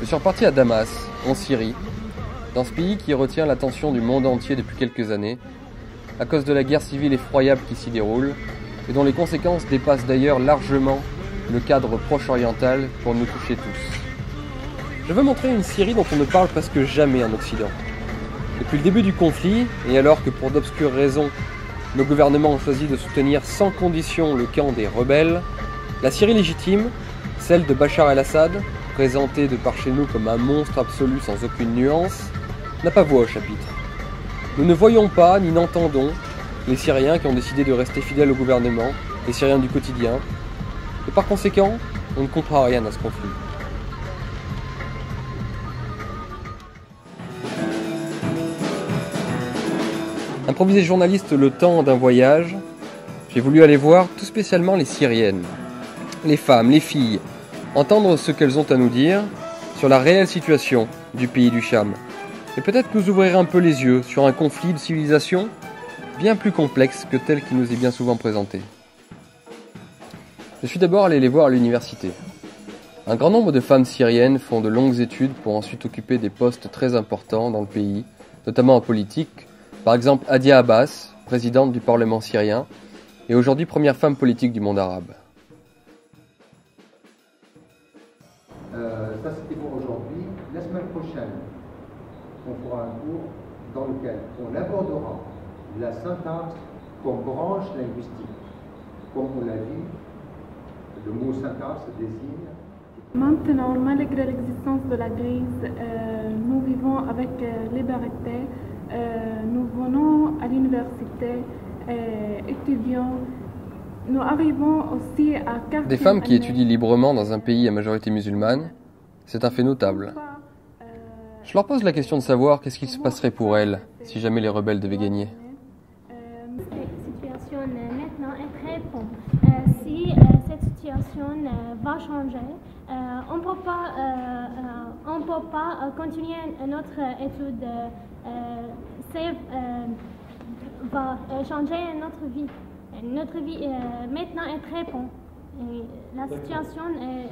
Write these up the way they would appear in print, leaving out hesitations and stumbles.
suis reparti à Damas, en Syrie, dans ce pays qui retient l'attention du monde entier depuis quelques années, à cause de la guerre civile effroyable qui s'y déroule, et dont les conséquences dépassent d'ailleurs largement le cadre proche-oriental pour nous toucher tous. Je veux montrer une Syrie dont on ne parle presque jamais en Occident. Depuis le début du conflit, et alors que pour d'obscures raisons, nos gouvernements ont choisi de soutenir sans condition le camp des rebelles, la Syrie légitime, celle de Bachar el-Assad, présentée de par chez nous comme un monstre absolu sans aucune nuance, n'a pas voix au chapitre. Nous ne voyons pas ni n'entendons les Syriens qui ont décidé de rester fidèles au gouvernement, les Syriens du quotidien, et par conséquent, on ne comprend rien à ce conflit. Improvisé journaliste le temps d'un voyage, j'ai voulu aller voir tout spécialement les Syriennes, les femmes, les filles, entendre ce qu'elles ont à nous dire sur la réelle situation du pays du Cham, et peut-être nous ouvrir un peu les yeux sur un conflit de civilisation bien plus complexe que tel qui nous est bien souvent présenté. Je suis d'abord allé les voir à l'université. Un grand nombre de femmes syriennes font de longues études pour ensuite occuper des postes très importants dans le pays, notamment en politique. Par exemple, Hadia Abbas, présidente du Parlement syrien, et aujourd'hui première femme politique du monde arabe. Ça c'était pour aujourd'hui. La semaine prochaine, on fera un cours dans lequel on abordera la syntaxe comme branche linguistique. Comme on l'a dit, le mot syntaxe désigne... Maintenant, malgré l'existence de la crise, nous vivons avec liberté. Nous venons à l'université, étudions. Nous arrivons aussi à... Des femmes qui étudient librement dans un pays à majorité musulmane, c'est un fait notable. Je leur pose la question de savoir qu'est-ce qu'il se passerait pour elles si jamais les rebelles devaient gagner. Cette situation maintenant est très bonne. Si cette situation va changer, on ne peut pas continuer notre étude. Va changer notre vie. Notre vie maintenant est très bonne. La situation est...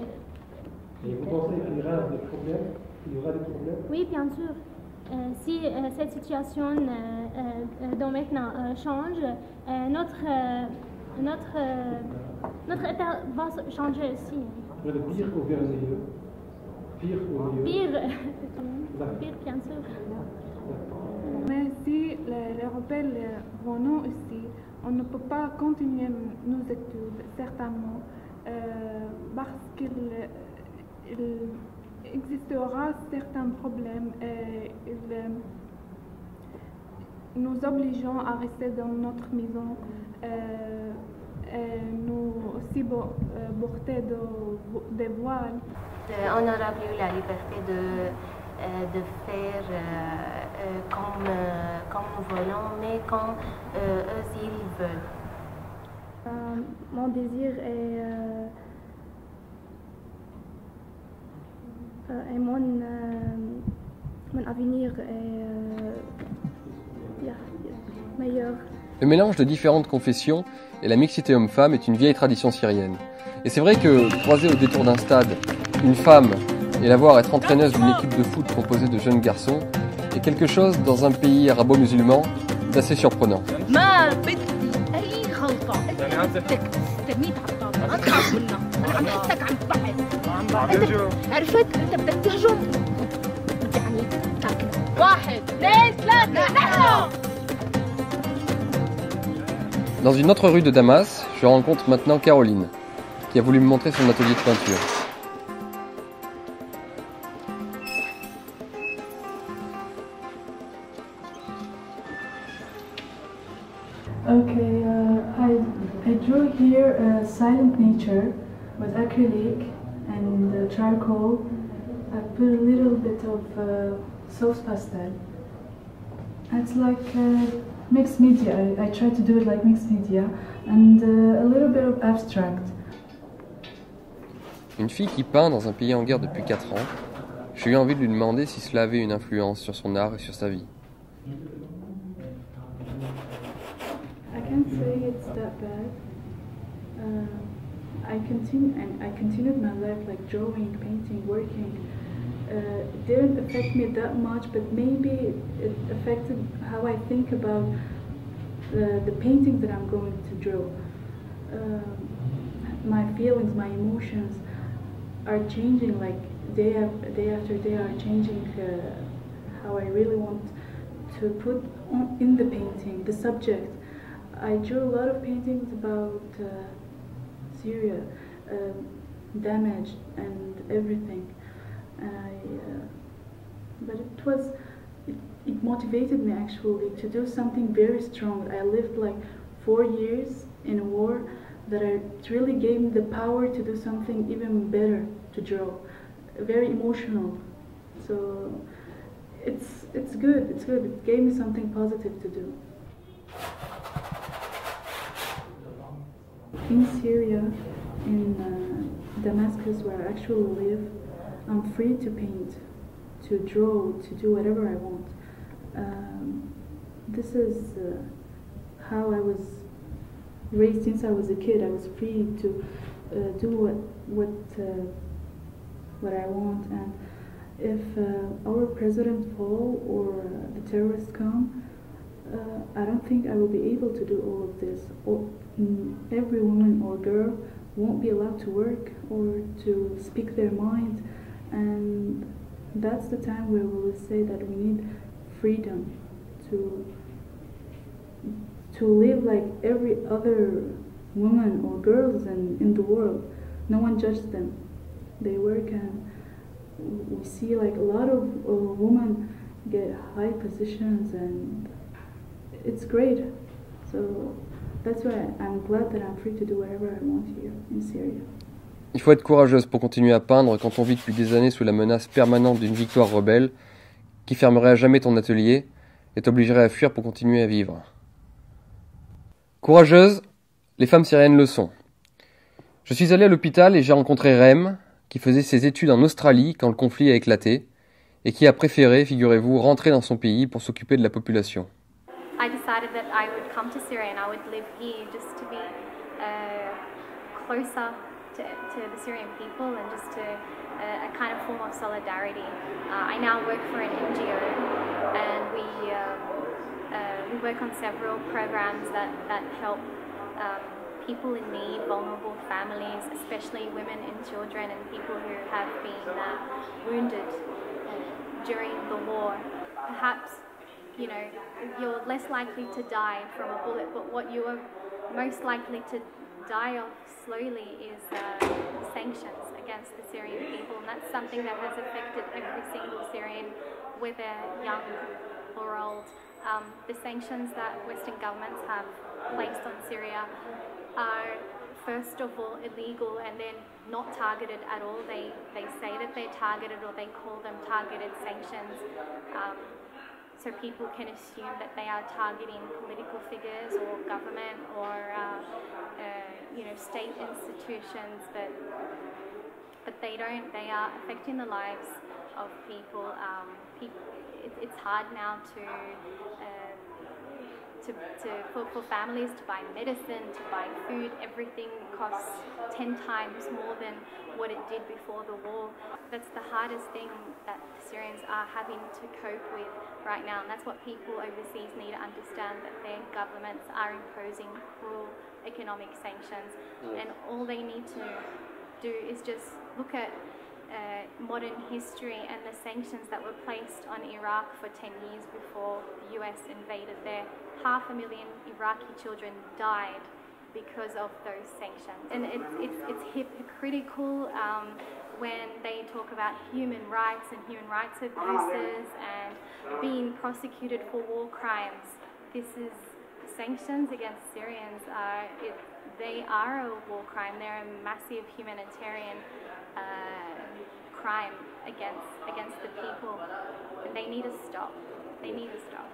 Et vous pensez qu'il y aura des problèmes? Oui, bien sûr. Si cette situation donc maintenant change, notre état va changer aussi. De pire ou vers mieux? Pire ou mieux? Pire, bien sûr. Mais si les rebelles venons ici, on ne peut pas continuer nos études, certainement, parce qu'il existera certains problèmes et nous obligeons à rester dans notre maison et nous aussi porter des voiles. On n'aura plus la liberté de faire comme nous voulons, mais comme eux ils veulent. Mon désir et mon avenir est meilleur. Le mélange de différentes confessions et la mixité homme-femme est une vieille tradition syrienne. Et c'est vrai que croiser au détour d'un stade une femme et la voir être entraîneuse d'une équipe de foot composée de jeunes garçons est quelque chose dans un pays arabo-musulman d'assez surprenant. Dans une autre rue de Damas, je rencontre maintenant Caroline, qui a voulu me montrer son atelier de peinture. Okay, I drew here silent nature with acrylic and charcoal. I put a little bit of soft pastel. It's like mixed media. I try to do it like mixed media and a little bit of abstract. Une fille qui peint dans un pays en guerre depuis 4 ans, j'ai eu envie de lui demander si cela avait une influence sur son art et sur sa vie. I can't say it's that bad. I continued my life like drawing, painting, working, It didn't affect me that much, but maybe it affected how I think about the paintings that I'm going to draw. My feelings, my emotions are changing, like day after day are changing how I really want to put in the painting, the subject. I drew a lot of paintings about Syria, damage and everything. But it motivated me actually to do something very strong. I lived like 4 years in a war that it really gave me the power to do something even better, to draw. Very emotional. So it's good. It gave me something positive to do. In Syria, in Damascus, where I actually live, I'm free to paint, to draw, to do whatever I want. This is how I was raised since I was a kid. I was free to do what I want. And if our president fall or the terrorists come, I don't think I will be able to do all of this. Every woman or girl won't be allowed to work or to speak their mind, and that's the time where we will say that we need freedom to live like every other woman or girls in the world. No one judges them. They work, and we see like a lot of women get high positions, and it's great. So that's why I'm glad that I'm free to do whatever I want here in Syria. Il faut être courageuse pour continuer à peindre quand on vit depuis des années sous la menace permanente d'une victoire rebelle qui fermerait à jamais ton atelier et t'obligerait à fuir pour continuer à vivre. Courageuses, les femmes syriennes le sont. Je suis allé à l'hôpital et j'ai rencontré Rem, qui faisait ses études en Australie quand le conflit a éclaté, et qui a préféré, figurez-vous, rentrer dans son pays pour s'occuper de la population. I decided that I would come to Syria and I would live here just to be closer to the Syrian people and just to a kind of form of solidarity. I now work for an NGO, and we work on several programs that help people in need, vulnerable families, especially women and children and people who have been wounded during the war. Perhaps, you know, you're less likely to die from a bullet, but what you are most likely to die of slowly is sanctions against the Syrian people, and that's something that has affected every single Syrian, whether young or old. The sanctions that Western governments have placed on Syria are first of all illegal and then not targeted at all. They say that they're targeted, or they call them targeted sanctions. So people can assume that they are targeting political figures or government or state institutions, but they don't. They are affecting the lives of people. It's hard now for families to buy medicine, to buy food. Everything costs 10 times more than what it did before the war. That's the hardest thing that Syrians are having to cope with right now, and that's what people overseas need to understand, that their governments are imposing cruel economic sanctions, and all they need to do is just look at modern history and the sanctions that were placed on Iraq for 10 years before the US invaded there. 500,000 Iraqi children died because of those sanctions, and it's hypocritical when they talk about human rights and human rights abuses and being prosecuted for war crimes. This is sanctions against Syrians. They are a war crime. They're a massive humanitarian crime against the people, and they need to stop. They need to stop.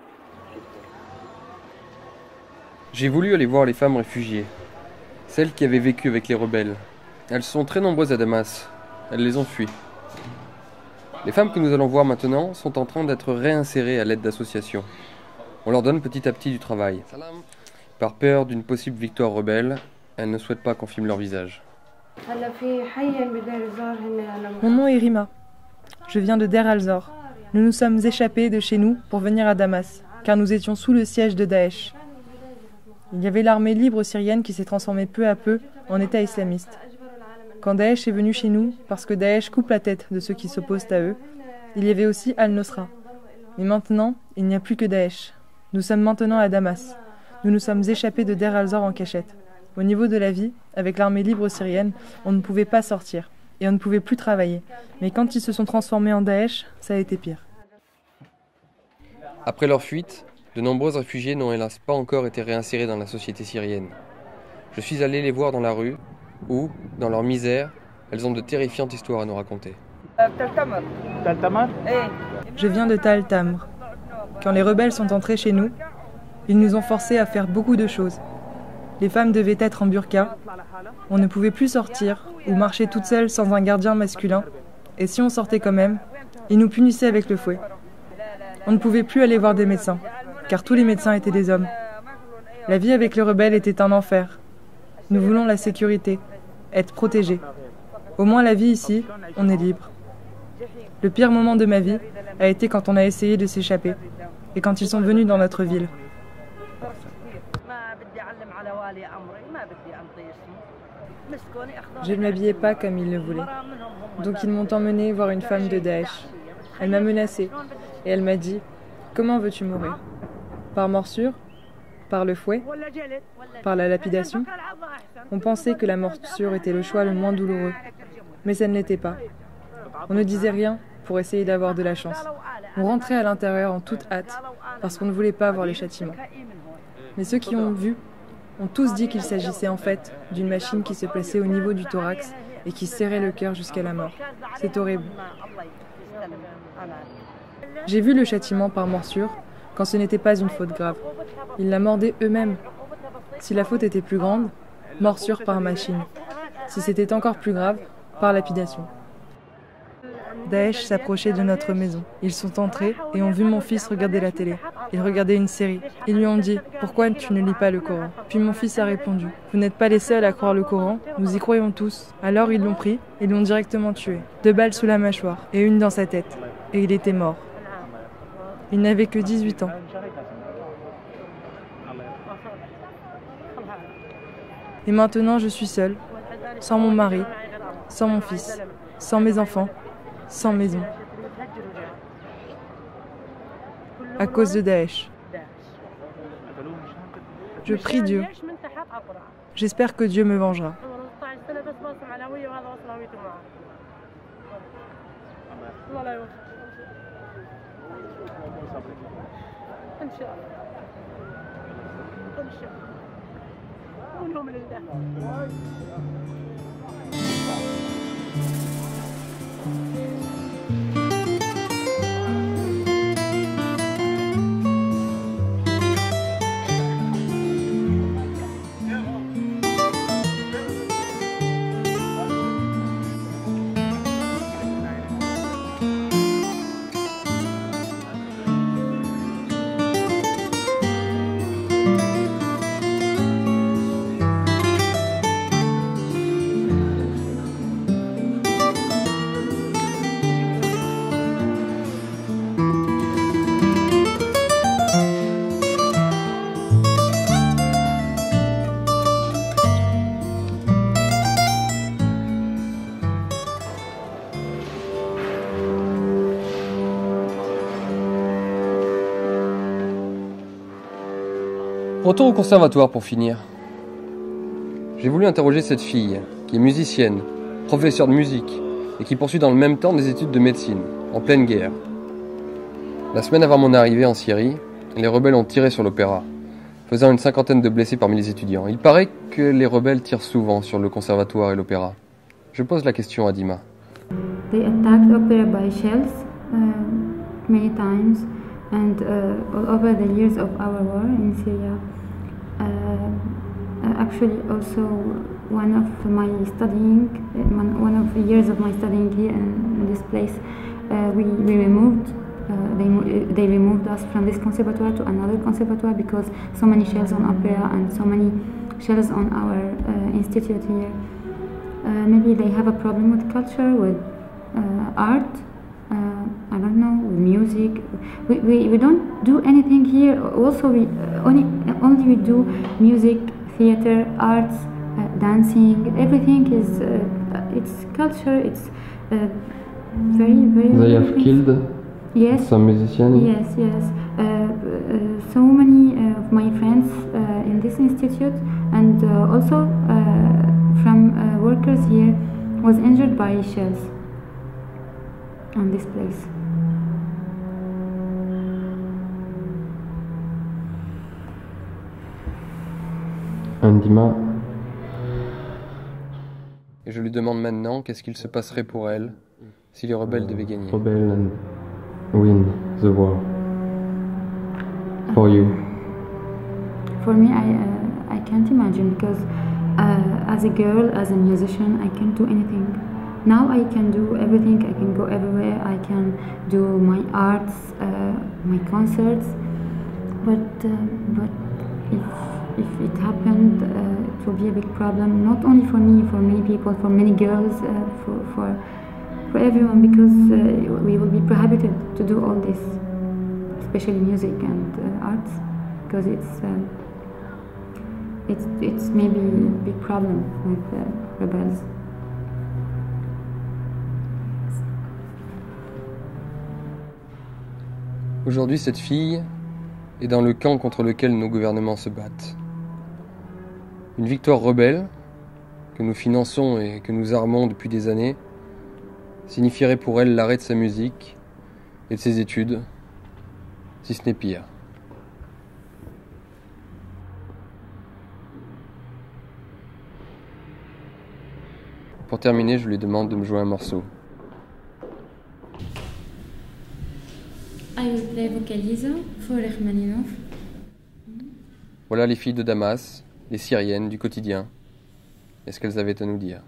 J'ai voulu aller voir les femmes réfugiées, celles qui avaient vécu avec les rebelles. Elles sont très nombreuses à Damas. Elles les ont fuies. Les femmes que nous allons voir maintenant sont en train d'être réinsérées à l'aide d'associations. On leur donne petit à petit du travail. Par peur d'une possible victoire rebelle, elles ne souhaitent pas qu'on filme leur visage. Mon nom est Rima. Je viens de Der al-Zor. Nous nous sommes échappés de chez nous pour venir à Damas, car nous étions sous le siège de Daesh. Il y avait l'armée libre syrienne qui s'est transformée peu à peu en État islamiste. Quand Daesh est venu chez nous, parce que Daesh coupe la tête de ceux qui s'opposent à eux, il y avait aussi Al-Nosra. Mais maintenant, il n'y a plus que Daesh. Nous sommes maintenant à Damas. Nous nous sommes échappés de Der al-Zor en cachette. Au niveau de la vie, avec l'armée libre syrienne, on ne pouvait pas sortir. Et on ne pouvait plus travailler. Mais quand ils se sont transformés en Daesh, ça a été pire. Après leur fuite, de nombreux réfugiés n'ont hélas pas encore été réinsérés dans la société syrienne. Je suis allé les voir dans la rue, où, dans leur misère, elles ont de terrifiantes histoires à nous raconter. Je viens de Tal Tamr. Quand les rebelles sont entrés chez nous, ils nous ont forcés à faire beaucoup de choses. Les femmes devaient être en burqa, on ne pouvait plus sortir ou marcher toute seule sans un gardien masculin, et si on sortait quand même, ils nous punissaient avec le fouet. On ne pouvait plus aller voir des médecins, car tous les médecins étaient des hommes. La vie avec les rebelles était un enfer. Nous voulons la sécurité, être protégés. Au moins la vie ici, on est libre. Le pire moment de ma vie a été quand on a essayé de s'échapper, et quand ils sont venus dans notre ville. Je ne m'habillais pas comme ils le voulaient. Donc ils m'ont emmenée voir une femme de Daesh. Elle m'a menacée et elle m'a dit « Comment veux-tu mourir ? Par morsure ? Par le fouet ? Par la lapidation ?» On pensait que la morsure était le choix le moins douloureux, mais ça ne l'était pas. On ne disait rien pour essayer d'avoir de la chance. On rentrait à l'intérieur en toute hâte parce qu'on ne voulait pas voir les châtiments. Mais ceux qui ont vu ont tous dit qu'il s'agissait en fait d'une machine qui se plaçait au niveau du thorax et qui serrait le cœur jusqu'à la mort. C'est horrible. J'ai vu le châtiment par morsure quand ce n'était pas une faute grave. Ils la mordaient eux-mêmes. Si la faute était plus grande, morsure par machine. Si c'était encore plus grave, par lapidation. Daesh s'approchait de notre maison. Ils sont entrés et ont vu mon fils regarder la télé. Il regardait une série. Ils lui ont dit « Pourquoi tu ne lis pas le Coran ?» Puis mon fils a répondu « Vous n'êtes pas les seuls à croire le Coran, nous y croyons tous. » Alors ils l'ont pris et l'ont directement tué. 2 balles sous la mâchoire et une dans sa tête. Et il était mort. Il n'avait que 18 ans. Et maintenant je suis seule, sans mon mari, sans mon fils, sans mes enfants, sans maison. À cause de Daesh. Je prie Dieu. J'espère que Dieu me vengera. Retour au conservatoire pour finir. J'ai voulu interroger cette fille, qui est musicienne, professeure de musique, et qui poursuit dans le même temps des études de médecine, en pleine guerre. La semaine avant mon arrivée en Syrie, les rebelles ont tiré sur l'opéra, faisant une 50aine de blessés parmi les étudiants. Il paraît que les rebelles tirent souvent sur le conservatoire et l'opéra. Je pose la question à Dima. They attacked opera by shells many times, and all over the years of our war in Syria. Actually, also one of my studying, one of the years of my studying here in this place, we removed. They removed us from this conservatoire to another conservatoire because so many shells on opera and so many shells on our institute here. Maybe they have a problem with culture, with art, I don't know, music. We don't do anything here. Also, we only we do music, theater, arts, dancing. Everything is it's culture. It's very very. They have killed some musicians. Yes. So many of my friends in this institute and also from workers here was injured by shells on this place. Andima. Et je lui demande maintenant qu'est-ce qu'il se passerait pour elle si les rebelles devaient gagner. Rebel and win the war. For you. For me, I can't imagine because as a girl, as a musician, I can't do anything. Now I can do everything. I can go everywhere. I can do my arts, my concerts. But if it happened, it will be a big problem. Not only for me, for many people, for many girls, for everyone, because we will be prohibited to do all this, especially music and arts, because it's maybe a big problem with rebels. Aujourd'hui, cette fille est dans le camp contre lequel nos gouvernements se battent. Une victoire rebelle, que nous finançons et que nous armons depuis des années, signifierait pour elle l'arrêt de sa musique et de ses études, si ce n'est pire. Pour terminer, je lui demande de me jouer un morceau. I will play Vocaliza for Rachmaninov. Voilà les filles de Damas, les Syriennes du quotidien, et ce qu'elles avaient à nous dire.